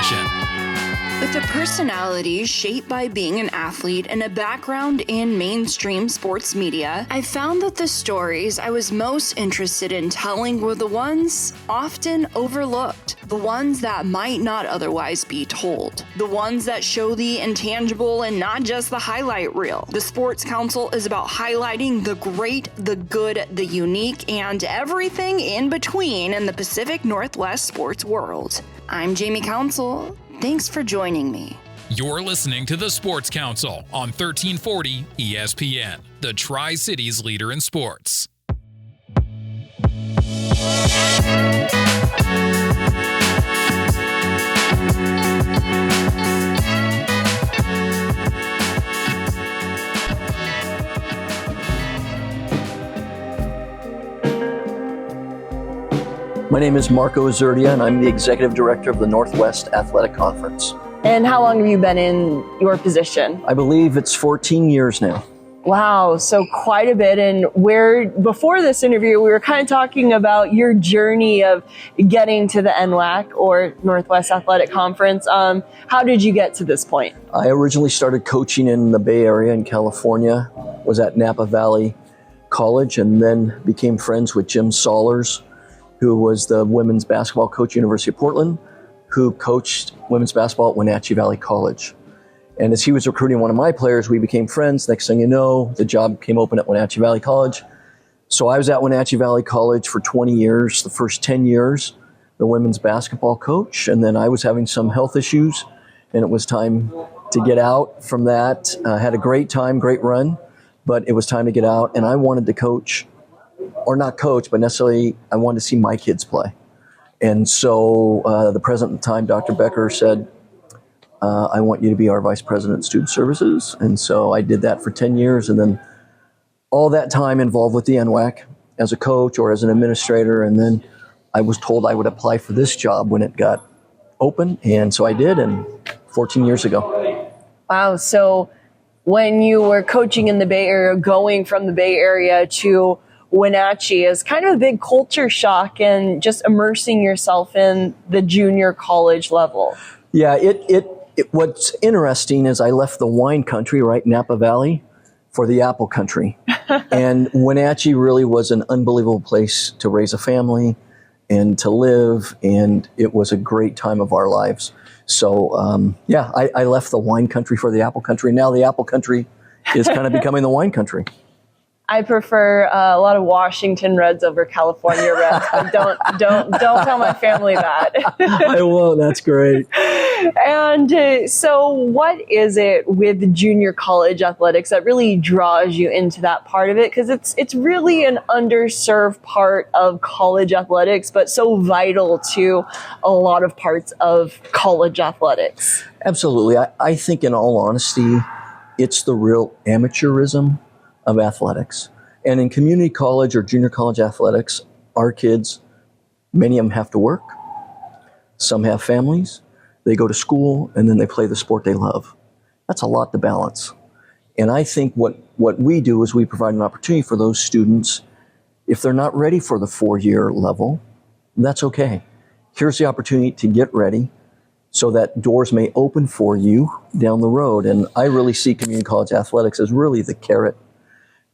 conversation. With a personality shaped by being an athlete and a background in mainstream sports media, I found that the stories I was most interested in telling were the ones often overlooked, the ones that might not otherwise be told, the ones that show the intangible and not just the highlight reel. The Sports Council is about highlighting the great, the good, the unique, and everything in between in the Pacific Northwest sports world. I'm Jamie Council. Thanks for joining me. You're listening to the Sports Council on 1340 ESPN, the Tri-Cities leader in sports. My name is Marco Azurdia, and I'm the Executive Director of the Northwest Athletic Conference. And how long have you been in your position? I believe it's 14 years now. Wow, so quite a bit. And before this interview, we were kind of talking about your journey of getting to the NWAC, or Northwest Athletic Conference. How did you get to this point? I originally started coaching in the Bay Area in California, was at Napa Valley College, and then became friends with Jim Sollers, who was the women's basketball coach at University of Portland, who coached women's basketball at Wenatchee Valley College. And as he was recruiting one of my players, we became friends. Next thing you know, the job came open at Wenatchee Valley College. So I was at Wenatchee Valley College for 20 years, the first 10 years, the women's basketball coach. And then I was having some health issues, and it was time to get out from that. Had a great time, great run, but it was time to get out. And I wanted to coach, or not coach, but necessarily I wanted to see my kids play. And so the president at the time, Dr. Becker, said, I want you to be our vice president of student services. And so I did that for 10 years. And then all that time involved with the NWAC as a coach or as an administrator. And then I was told I would apply for this job when it got open. And so I did, and 14 years ago. Wow. So when you were coaching in the Bay Area, going from the Bay Area to Wenatchee is kind of a big culture shock, and just immersing yourself in the junior college level. Yeah, what's interesting is I left the wine country, right, Napa Valley, for the apple country. And Wenatchee really was an unbelievable place to raise a family and to live, and it was a great time of our lives. So, I left the wine country for the apple country. Now the apple country is kind of becoming the wine country. I prefer a lot of Washington Reds over California Reds. But don't tell my family that. I won't. That's great. And so what is it with junior college athletics that really draws you into that part of it? Because it's really an underserved part of college athletics, but so vital to a lot of parts of college athletics. Absolutely. I think, in all honesty, it's the real amateurism of athletics. And in community college or junior college athletics, our kids, many of them have to work. Some have families. They go to school, and then they play the sport they love. That's a lot to balance. And I think what we do is we provide an opportunity for those students. If they're not ready for the 4-year level, that's okay. Here's the opportunity to get ready so that doors may open for you down the road. And I really see community college athletics as really the carrot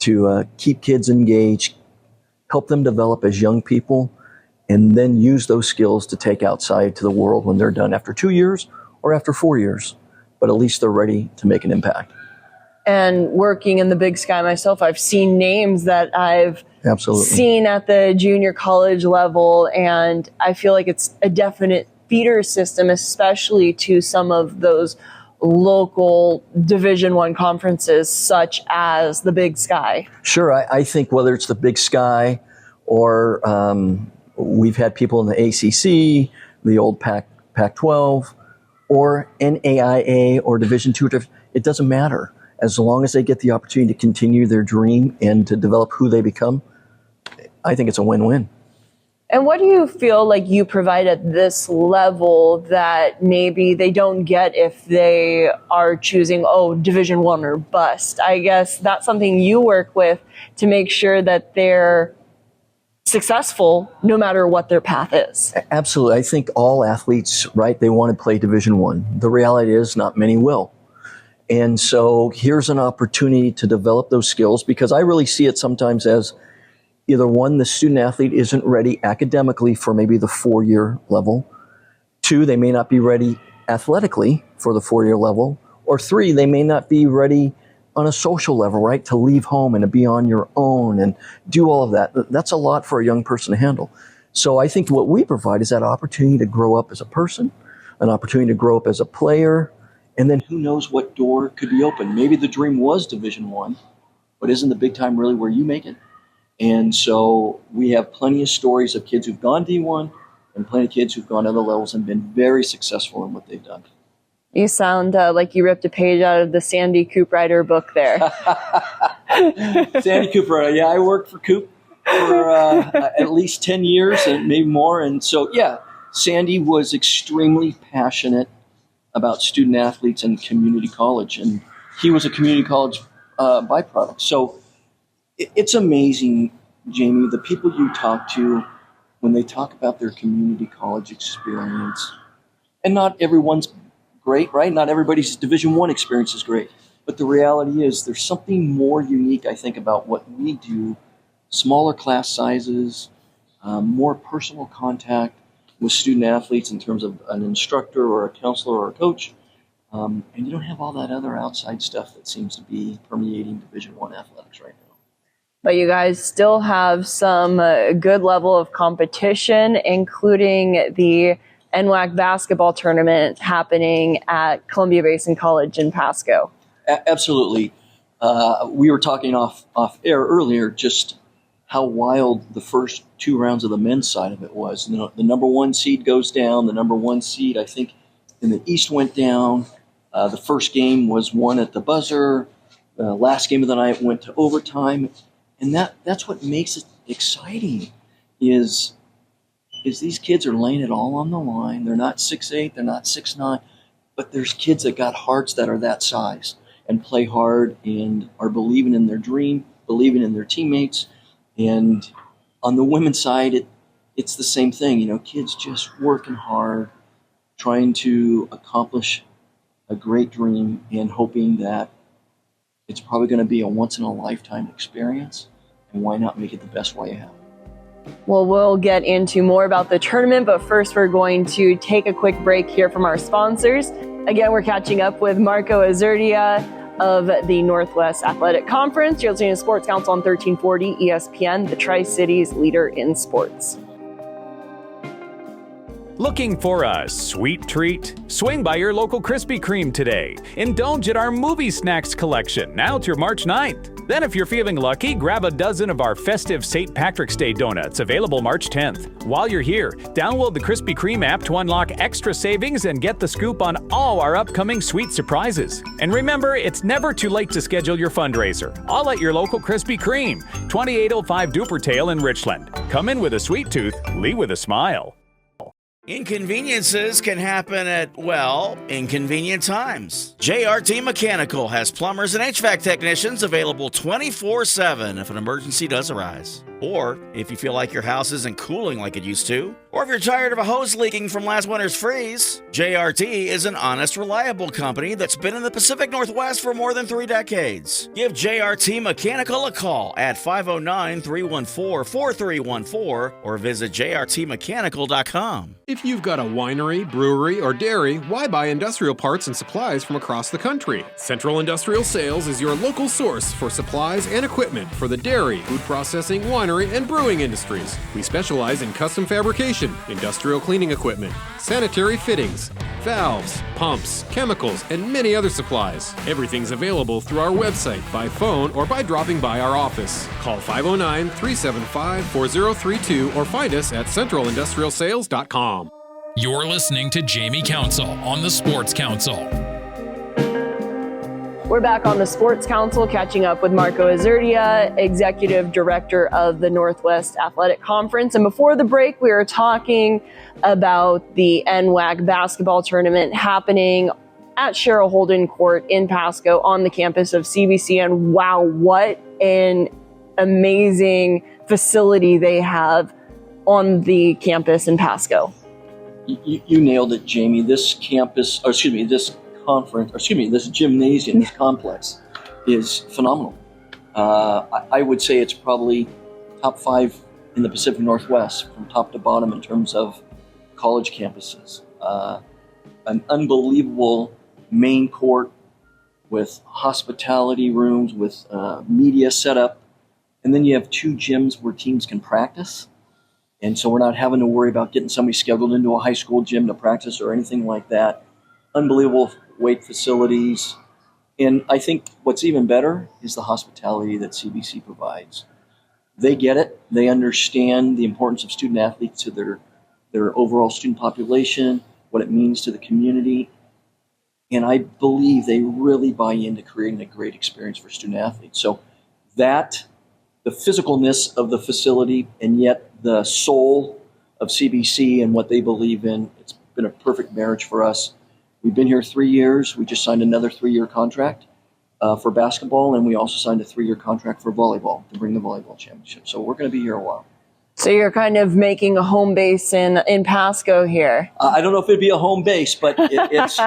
to keep kids engaged, help them develop as young people, and then use those skills to take outside to the world when they're done after 2 years or after 4 years. But at least they're ready to make an impact. And working in the Big Sky myself, I've seen names that I've seen at the junior college level, and I feel like it's a definite feeder system, especially to some of those local Division I conferences such as the Big Sky. Sure. I think whether it's the Big Sky or we've had people in the ACC, the old Pac-12, or NAIA or Division II, it doesn't matter. As long as they get the opportunity to continue their dream and to develop who they become, I think it's a win-win. And what do you feel like you provide at this level that maybe they don't get if they are choosing, Division I or bust? I guess that's something you work with to make sure that they're successful no matter what their path is. Absolutely. I think all athletes, right, they want to play Division I. The reality is not many will. And so here's an opportunity to develop those skills, because I really see it sometimes as either one, the student athlete isn't ready academically for maybe the 4-year level. 2, they may not be ready athletically for the 4-year level. Or 3, they may not be ready on a social level, right, to leave home and to be on your own and do all of that. That's a lot for a young person to handle. So I think what we provide is that opportunity to grow up as a person, an opportunity to grow up as a player, and then who knows what door could be open. Maybe the dream was Division I, but isn't the big time really where you make it? And so we have plenty of stories of kids who've gone D1 and plenty of kids who've gone other levels and been very successful in what they've done. You sound like you ripped a page out of the Sandy Cooprider book there. Sandy Cooprider, yeah, I worked for Coop for at least 10 years and maybe more. And so, yeah, Sandy was extremely passionate about student athletes and community college. And he was a community college byproduct. So it's amazing, Jamie, the people you talk to when they talk about their community college experience. And not everyone's great, right? Not everybody's Division I experience is great. But the reality is there's something more unique, I think, about what we do. Smaller class sizes, more personal contact with student athletes in terms of an instructor or a counselor or a coach. And you don't have all that other outside stuff that seems to be permeating Division I athletics right now. But you guys still have some good level of competition, including the NWAC basketball tournament happening at Columbia Basin College in Pasco. Absolutely. We were talking off air earlier just how wild the first 2 rounds of the men's side of it was. You know, the number 1 seed goes down. The number 1 seed, I think, in the East went down. The first game was won at the buzzer. The last game of the night went to overtime. And that's what makes it exciting is these kids are laying it all on the line. They're not 6'8", they're not 6'9", but there's kids that got hearts that are that size and play hard and are believing in their dream, believing in their teammates. And on the women's side, it's the same thing. You know, kids just working hard, trying to accomplish a great dream and hoping that it's probably going to be a once-in-a-lifetime experience. And why not make it the best way you have? Well, we'll get into more about the tournament, but first we're going to take a quick break here from our sponsors. Again, we're catching up with Marco Azurdia of the Northwest Athletic Conference. You're listening to Sports Council on 1340 ESPN, the Tri-Cities leader in sports. Looking for a sweet treat? Swing by your local Krispy Kreme today. Indulge in our movie snacks collection now through March 9th. Then if you're feeling lucky, grab a dozen of our festive St. Patrick's Day donuts available March 10th. While you're here, download the Krispy Kreme app to unlock extra savings and get the scoop on all our upcoming sweet surprises. And remember, it's never too late to schedule your fundraiser. All at your local Krispy Kreme, 2805 Dupertail in Richland. Come in with a sweet tooth, leave with a smile. Inconveniences can happen at, well, inconvenient times. JRT Mechanical has plumbers and HVAC technicians available 24/7 if an emergency does arise. Or if you feel like your house isn't cooling like it used to, or if you're tired of a hose leaking from last winter's freeze, JRT is an honest, reliable company that's been in the Pacific Northwest for more than 3 decades. Give JRT Mechanical a call at 509-314-4314 or visit jrtmechanical.com. If you've got a winery, brewery, or dairy, why buy industrial parts and supplies from across the country? Central Industrial Sales is your local source for supplies and equipment for the dairy, food processing, winery, and brewing industries. We specialize in custom fabrication, industrial cleaning equipment, sanitary fittings, valves, pumps, chemicals, and many other supplies. Everything's available through our website, by phone, or by dropping by our office. Call 509-375-4032 or find us at centralindustrialsales.com. You're listening to Jamie Council on the Sports Council. We're back on the Sports Council, catching up with Marco Azurdia, Executive Director of the Northwest Athletic Conference. And before the break, we were talking about the NWAC basketball tournament happening at Cheryl Holden Court in Pasco on the campus of CBC. And wow, what an amazing facility they have on the campus in Pasco. You nailed it, Jamie. This campus, this gymnasium, this complex is phenomenal. I would say it's probably top 5 in the Pacific Northwest from top to bottom in terms of college campuses. An unbelievable main court with hospitality rooms, with media set up. And then you have 2 gyms where teams can practice. And so we're not having to worry about getting somebody scheduled into a high school gym to practice or anything like that. Unbelievable weight facilities. And I think what's even better is the hospitality that CBC provides. They get it. They understand the importance of student athletes to their overall student population, what it means to the community. And I believe they really buy into creating a great experience for student athletes. So that, the physicalness of the facility, and yet the soul of CBC and what they believe in, it's been a perfect marriage for us. We've been here 3 years. We just signed another 3-year contract for basketball, and we also signed a 3-year contract for volleyball to bring the volleyball championship. So we're going to be here a while. So you're kind of making a home base in Pasco here. I don't know if it'd be a home base, but it's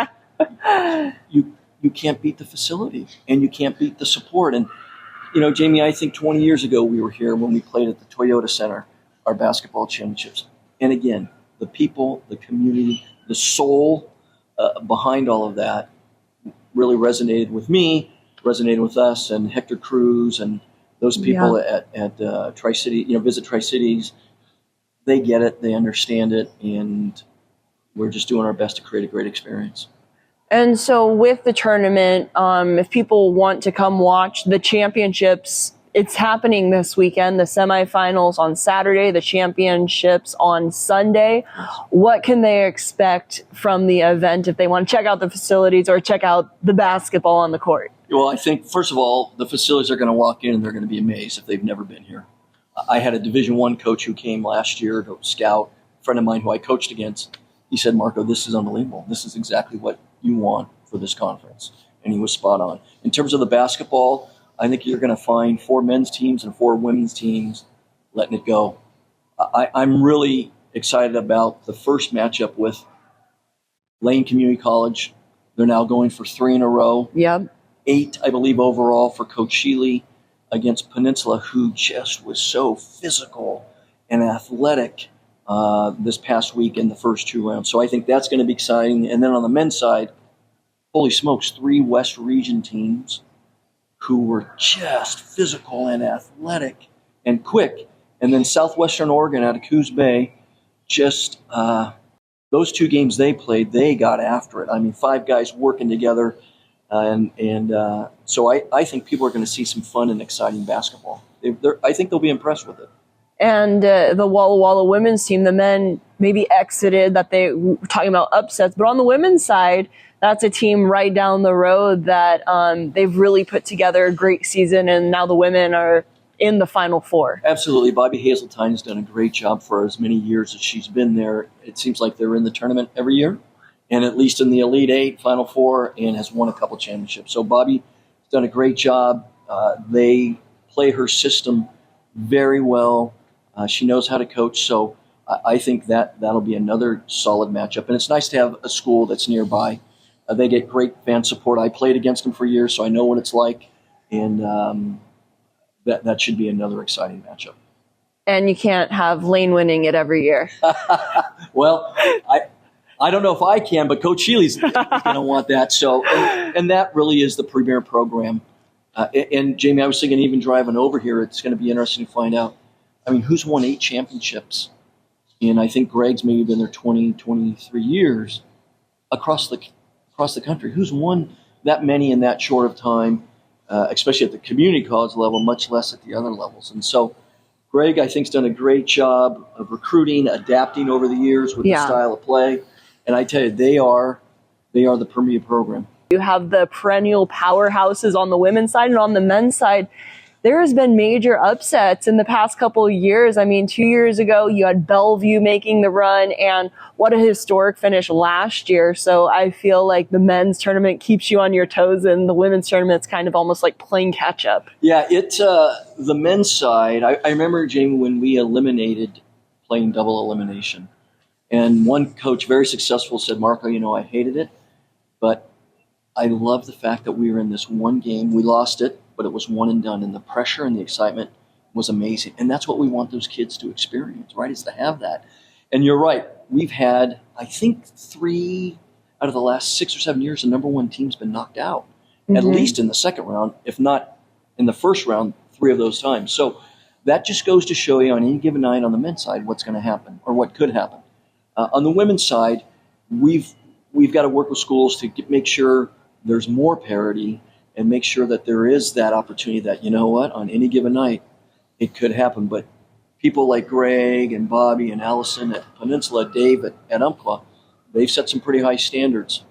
you can't beat the facility, and you can't beat the support. And you know, Jamie, I think 20 years ago we were here when we played at the Toyota Center, our basketball championships. And again, the people, the community, the soul behind all of that really resonated with me, resonated with us, and Hector Cruz and those people at Tri-City, Visit Tri-Cities. They get it, they understand it, and we're just doing our best to create a great experience. And so with the tournament, if people want to come watch the championships, it's happening this weekend, the semifinals on Saturday, the championships on Sunday. What can they expect from the event if they want to check out the facilities or check out the basketball on the court? Well, I think, first of all, the facilities are going to walk in and they're going to be amazed if they've never been here. I had a Division I coach who came last year to scout, a friend of mine who I coached against. He said, Marco, this is unbelievable. This is exactly what you want for this conference. And he was spot on. In terms of the basketball, I think you're going to find 4 men's teams and 4 women's teams letting it go. I'm really excited about the first matchup with Lane Community College. They're now going for 3 in a row. Yep. 8, I believe, overall for Coach Sheely against Peninsula, who just was so physical and athletic this past week in the first 2 rounds. So I think that's going to be exciting. And then on the men's side, holy smokes, 3 West Region teams who were just physical and athletic and quick. And then Southwestern Oregon out of Coos Bay, just those 2 games they played, they got after it. I mean, 5 guys working together. So I think people are going to see some fun and exciting basketball. I think they'll be impressed with it. And the Walla Walla women's team, the men maybe exited, that they were talking about upsets. But on the women's side, that's a team right down the road that they've really put together a great season, and now the women are in the Final Four. Absolutely. Bobby Hazeltine has done a great job for as many years as she's been there. It seems like they're in the tournament every year, and at least in the Elite Eight, Final Four, and has won a couple championships. So Bobby has done a great job. They play her system very well. She knows how to coach, so I think that'll be another solid matchup. And it's nice to have a school that's nearby. They get great fan support. I played against them for years, so I know what it's like, and that should be another exciting matchup. And you can't have Lane winning it every year. Well, I don't know if I can, but Coach Sheely's going to want that. So, and that really is the premier program. And Jamie, I was thinking, even driving over here, it's going to be interesting to find out. I mean, who's won 8 championships? And I think Greg's maybe been there 20, 23 years across the country. Who's won that many in that short of time, especially at the community college level, much less at the other levels. And so Greg, I think, has done a great job of recruiting, adapting over the years with the style of play. And I tell you, they are the premier program. You have the perennial powerhouses on the women's side, and on the men's side, there has been major upsets in the past couple of years. I mean, 2 years ago, you had Bellevue making the run, and what a historic finish last year. So I feel like the men's tournament keeps you on your toes, and the women's tournament's kind of almost like playing catch up. Yeah, the men's side, I remember, Jamie, when we eliminated playing double elimination. And one coach, very successful, said, Marco, I hated it, but I love the fact that we were in this one game. We lost it, but it was one and done. And the pressure and the excitement was amazing. And that's what we want those kids to experience, right, is to have that. And you're right. We've had, I think, 3 out of the last 6 or 7 years, the number one team's been knocked out, at least in the second round, if not in the first round, 3 of those times. So that just goes to show you on any given night on the men's side what's going to happen or what could happen. On the women's side, we've got to work with schools to make sure there's more parity and make sure that there is that opportunity that, on any given night, it could happen. But people like Greg and Bobby and Allison at Peninsula, Dave at Umpqua, they've set some pretty high standards,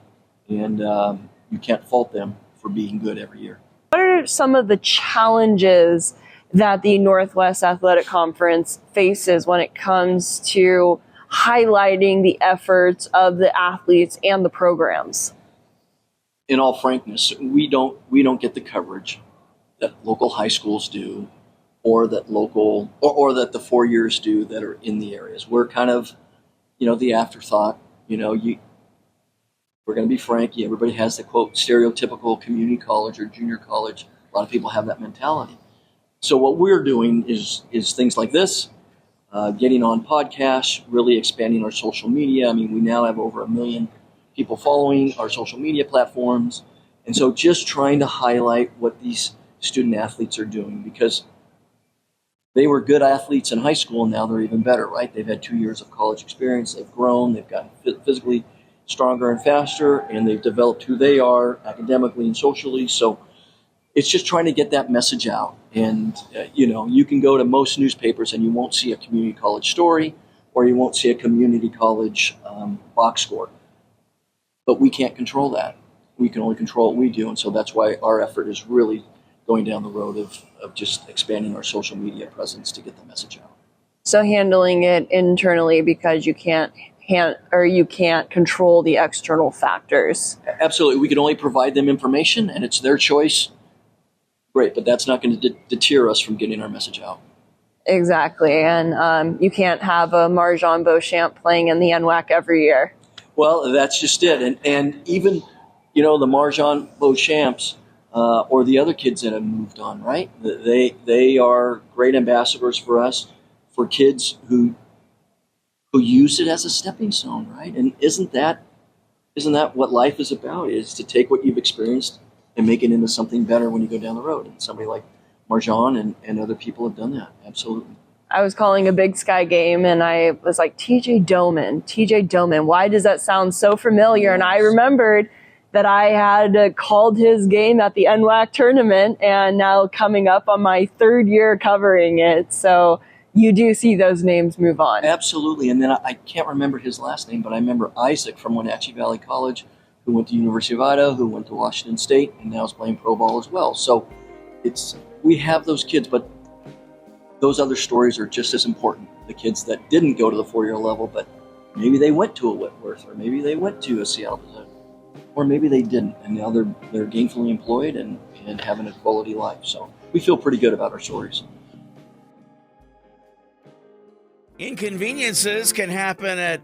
and you can't fault them for being good every year. What are some of the challenges that the Northwest Athletic Conference faces when it comes to highlighting the efforts of the athletes and the programs? In all frankness, we don't get the coverage that local high schools do, or that or that the 4 years do that are in the areas. We're kind of, the afterthought. We're going to be frank. Everybody has the quote stereotypical community college or junior college. A lot of people have that mentality. So what we're doing is things like this, getting on podcasts, really expanding our social media. I mean, we now have over 1 million people following our social media platforms. And so just trying to highlight what these student athletes are doing, because they were good athletes in high school, and now they're even better, right? They've had 2 years of college experience. They've grown. They've gotten physically stronger and faster, and they've developed who they are academically and socially. So it's just trying to get that message out. And, you can go to most newspapers and you won't see a community college story, or you won't see a community college box score. But we can't control that. We can only control what we do. And so that's why our effort is really going down the road of just expanding our social media presence to get the message out. So handling it internally, because you can't control the external factors. Absolutely. We can only provide them information, and it's their choice. Great, but that's not going to deter us from getting our message out. Exactly. And you can't have a Marjan Beauchamp playing in the NWAC every year. Well, that's just it. And even, the Marjan Beauchamps or the other kids that have moved on, right? They are great ambassadors for us, for kids who use it as a stepping stone, right? And isn't that what life is about, is to take what you've experienced and make it into something better when you go down the road. And somebody like Marjan and other people have done that. Absolutely. I was calling a Big Sky game, and I was like, TJ Doman, why does that sound so familiar? And I remembered that I had called his game at the NWAC tournament, and now coming up on my 3rd year covering it. So you do see those names move on. Absolutely. And then I can't remember his last name, but I remember Isaac from Wenatchee Valley College, who went to University of Idaho, who went to Washington State, and now is playing pro ball as well. So we have those kids, but those other stories are just as important. The kids that didn't go to the 4-year level, but maybe they went to a Whitworth, or maybe they went to a Seattle Pacific, or maybe they didn't, and now they're gainfully employed and having a quality life. So we feel pretty good about our stories. Inconveniences can happen at,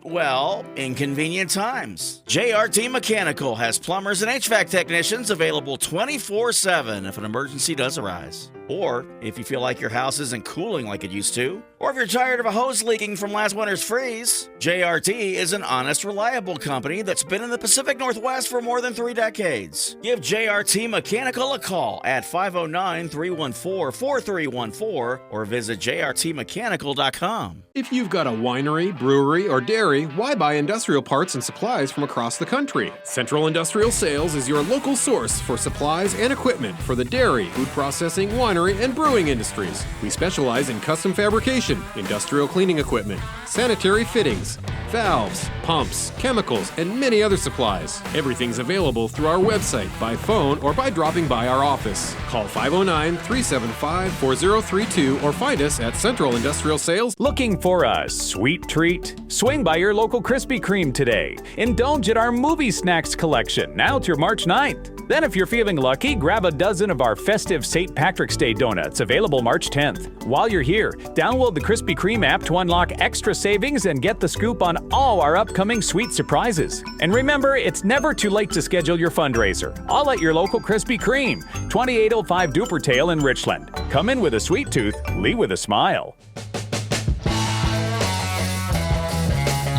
inconvenient times. JRT Mechanical has plumbers and HVAC technicians available 24/7 if an emergency does arise. Or if you feel like your house isn't cooling like it used to, or if you're tired of a hose leaking from last winter's freeze, JRT is an honest, reliable company that's been in the Pacific Northwest for more than 3 decades. Give JRT Mechanical a call at 509-314-4314 or visit jrtmechanical.com. If you've got a winery, brewery, or dairy, why buy industrial parts and supplies from across the country? Central Industrial Sales is your local source for supplies and equipment for the dairy, food processing, wine, winery, and brewing industries. We specialize in custom fabrication, industrial cleaning equipment, sanitary fittings, valves, pumps, chemicals, and many other supplies. Everything's available through our website, by phone, or by dropping by our office. Call 509-375-4032 or find us at Central Industrial Sales. Looking for a sweet treat? Swing by your local Krispy Kreme today. Indulge in our movie snacks collection now through March 9th. Then if you're feeling lucky, grab a dozen of our festive St. Patrick's Day donuts available March 10th. While you're here, download the Krispy Kreme app to unlock extra savings and get the scoop on all our upcoming sweet surprises. And remember, it's never too late to schedule your fundraiser. All at your local Krispy Kreme, 2805 Dupertail in Richland. Come in with a sweet tooth, leave with a smile.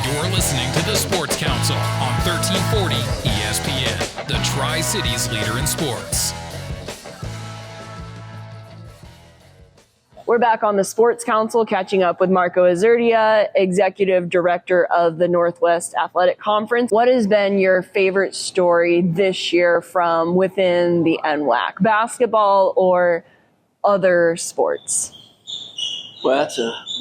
You're listening to the Sports Council on 1340 ESPN, the Tri-Cities leader in sports. We're back on the Sports Council, catching up with Marco Azurdia, Executive Director of the Northwest Athletic Conference. What has been your favorite story this year from within the NWAC, basketball or other sports? Well,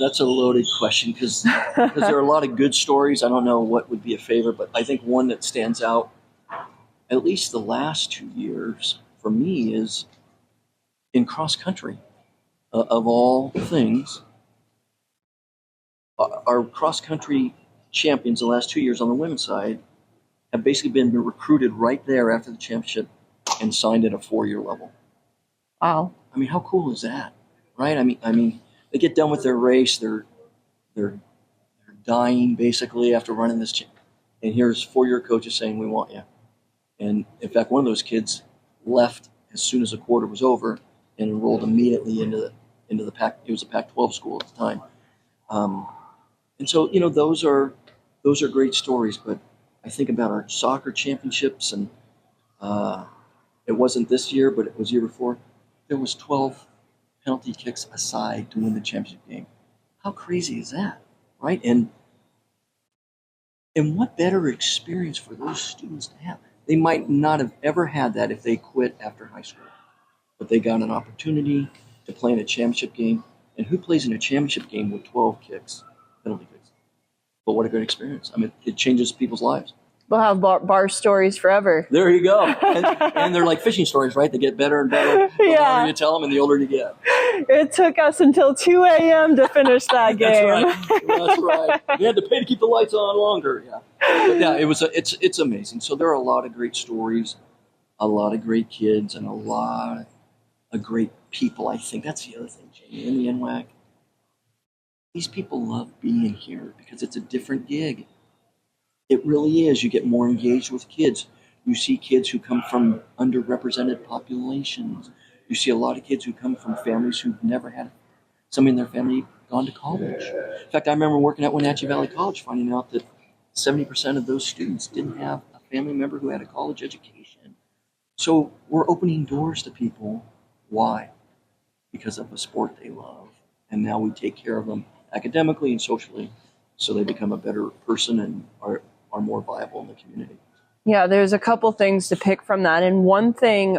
that's a loaded question because there are a lot of good stories. I don't know what would be a favorite, but I think one that stands out, at least the last 2 years for me, is in cross country. Of all things, our cross-country champions the last 2 years on the women's side have basically been recruited right there after the championship and signed at a 4-year level. Wow. I mean, how cool is that, right? I mean, they get done with their race, they're dying basically after running this, and here's 4-year coaches saying, we want you. And in fact, one of those kids left as soon as the quarter was over and enrolled immediately into the Pac. It was a Pac-12 school at the time, and so those are great stories. But I think about our soccer championships, and it wasn't this year, but it was year before. There was 12 penalty kicks aside to win the championship game. How crazy is that, right? And what better experience for those students to have? They might not have ever had that if they quit after high school, but they got an opportunity to play in a championship game. And who plays in a championship game with 12 kicks, penalty kicks? But what a great experience. I mean, it changes people's lives. We'll have bar stories forever. There you go. And they're like fishing stories, right? They get better and better the older you tell them and the older you get. It took us until 2 a.m. to finish that game. That's right. We had to pay to keep the lights on longer. Yeah. But yeah, it's amazing. So there are a lot of great stories, a lot of great kids, and a lot of great people. I think that's the other thing, Jamie, in the NWAC. These people love being here because it's a different gig. It really is. You get more engaged with kids. You see kids who come from underrepresented populations. You see a lot of kids who come from families who've never had somebody in their family gone to college. In fact, I remember working at Wenatchee Valley College, finding out that 70% of those students didn't have a family member who had a college education. So we're opening doors to people. Why? Because of a sport they love. And now we take care of them academically and socially so they become a better person and are more viable in the community. Yeah, there's a couple things to pick from that. And one thing,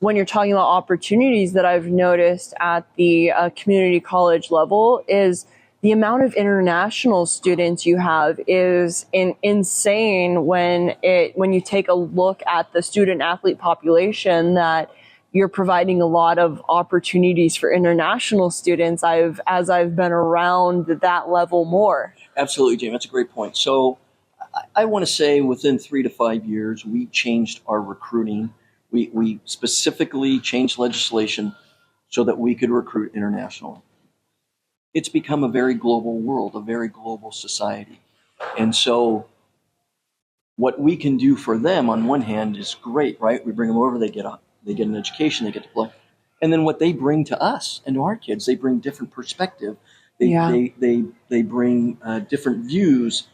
when you're talking about opportunities that I've noticed at the community college level is the amount of international students you have is insane when you take a look at the student athlete population, that you're providing a lot of opportunities for international students as I've been around that level more. Absolutely, Jamie. That's a great point. So I want to say within 3 to 5 years, we changed our recruiting. We specifically changed legislation so that we could recruit internationally. It's become a very global world, a very global society. And so what we can do for them on one hand is great, right? We bring them over, they get an education, they get to play. And then what they bring to us and to our kids, they bring different perspective. They bring different views,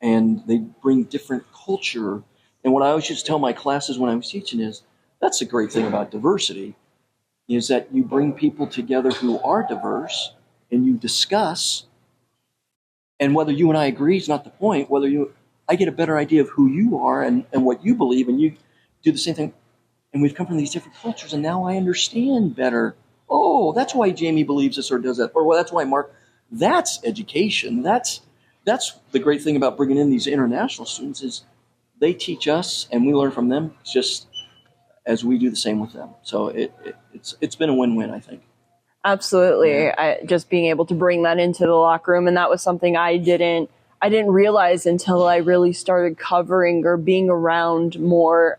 and they bring different culture. And what I always used to tell my classes when I was teaching is, that's the great thing about diversity, is that you bring people together who are diverse, and you discuss, and whether you and I agree is not the point, I get a better idea of who you are and what you believe, and you do the same thing. And we've come from these different cultures, and now I understand better. Oh, that's why Jamie believes this or does that. Or, well, that's why Mark. That's education. That's the great thing about bringing in these international students is they teach us, and we learn from them just as we do the same with them. So it's been a win-win, I think. Absolutely. Yeah. Just being able to bring that into the locker room, and that was something I didn't realize until I really started covering or being around more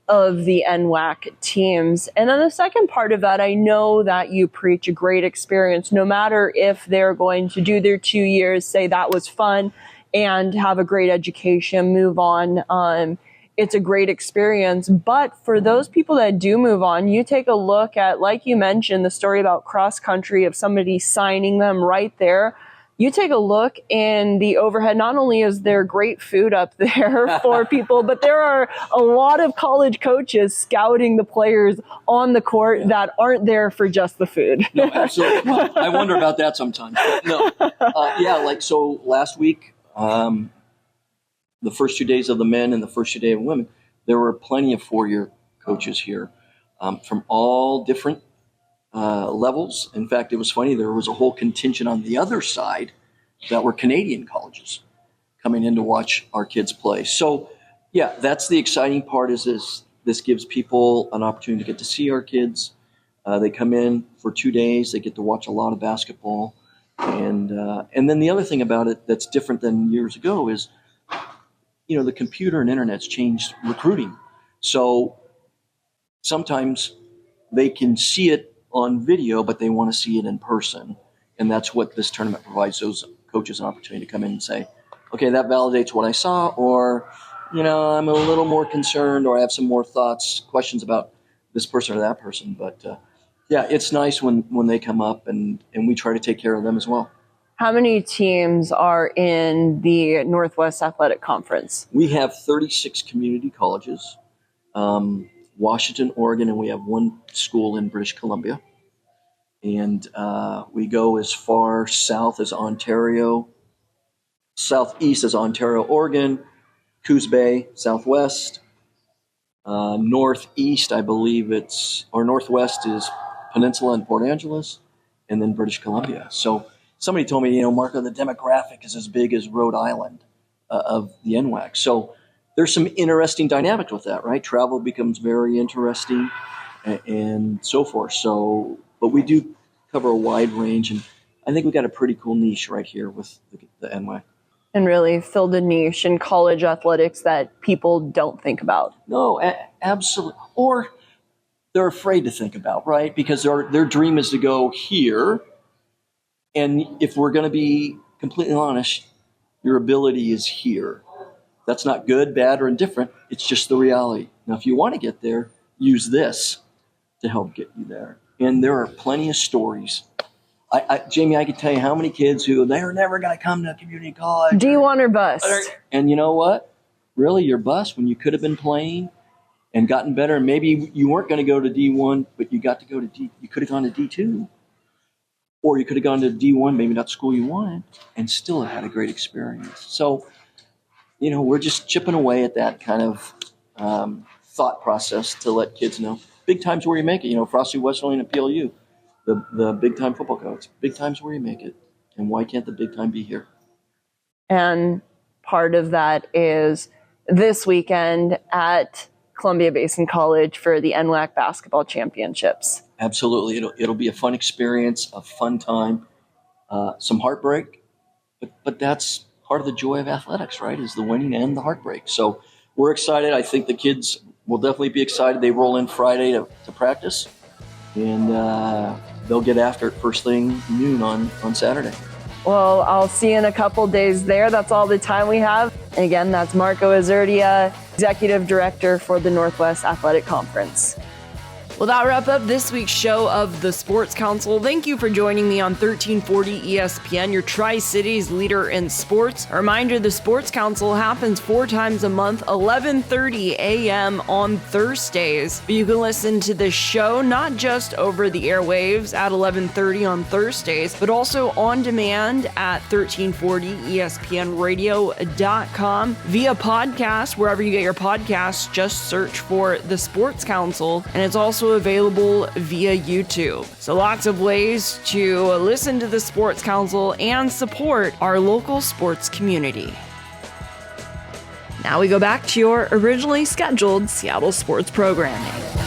of the NWAC teams. And then the second part of that, I know that you preach a great experience, no matter if they're going to do their 2 years, say that was fun, and have a great education, move on. It's a great experience. But for those people that do move on, you take a look at, like you mentioned, the story about cross country of somebody signing them right there. You take a look in the overhead, not only is there great food up there for people, but there are a lot of college coaches scouting the players on the court that aren't there for just the food. No, absolutely. Well, I wonder about that sometimes. But no, so last week, the first 2 days of the men and the first 2 days of women, there were plenty of four-year coaches here from all different levels. In fact, it was funny. There was a whole contingent on the other side that were Canadian colleges coming in to watch our kids play. So, yeah, that's the exciting part. Is this gives people an opportunity to get to see our kids. They come in for 2 days. They get to watch a lot of basketball, and then the other thing about it that's different than years ago is, the computer and internet's changed recruiting. So sometimes they can see it on video, but they want to see it in person. And that's what this tournament provides those coaches an opportunity to come in and say, okay, that validates what I saw, or, I'm a little more concerned, or I have some more thoughts, questions about this person or that person. But it's nice when they come up, and we try to take care of them as well. How many teams are in the Northwest Athletic Conference? We have 36 community colleges. Washington, Oregon, and we have one school in British Columbia. And we go as far south as Ontario, southeast as Ontario, Oregon, Coos Bay, southwest, northeast, I believe or northwest is Peninsula and Port Angeles, and then British Columbia. So somebody told me, Marco, the demographic is as big as Rhode Island of the NWAC. So there's some interesting dynamics with that, right? Travel becomes very interesting and so forth. So, but we do cover a wide range, and I think we got a pretty cool niche right here with the NWAC. And really filled a niche in college athletics that people don't think about. No, absolutely. Or they're afraid to think about, right? Because their dream is to go here. And if we're going to be completely honest, your ability is here. That's not good, bad, or indifferent. It's just the reality. Now, if you want to get there, use this to help get you there. And there are plenty of stories. Jamie, I could tell you how many kids who they're never going to come to community college. D1 or bust. And you know what? Really, you're bust when you could have been playing and gotten better. And maybe you weren't going to go to D1, but you got to go to D. You could have gone to D2. Or you could have gone to D1, maybe not the school you wanted, and still have had a great experience. So, we're just chipping away at that kind of thought process to let kids know. Big time's where you make it. Frosty Wesleyan and PLU, the big time football coach. Big time's where you make it. And why can't the big time be here? And part of that is this weekend at Columbia Basin College for the NWAC basketball championships. Absolutely. It'll be a fun experience, a fun time, some heartbreak, but that's part of the joy of athletics, right, is the winning and the heartbreak. So we're excited. I think the kids will definitely be excited. They roll in Friday to practice, and they'll get after it first thing noon on Saturday. Well, I'll see you in a couple days there. That's all the time we have. And again, that's Marco Azurdia, Executive Director for the Northwest Athletic Conference. Well, that wrap up this week's show of the Sports Council. Thank you for joining me on 1340 ESPN, your Tri-Cities leader in sports. A reminder, the Sports Council happens 4 times a month, 11:30 a.m. on Thursdays. But you can listen to the show not just over the airwaves at 11:30 on Thursdays, but also on demand at 1340ESPNradio.com via podcast. Wherever you get your podcasts, just search for the Sports Council, and it's also available via YouTube. So lots of ways to listen to the Sports Council and support our local sports community. Now we go back to your originally scheduled Seattle sports programming.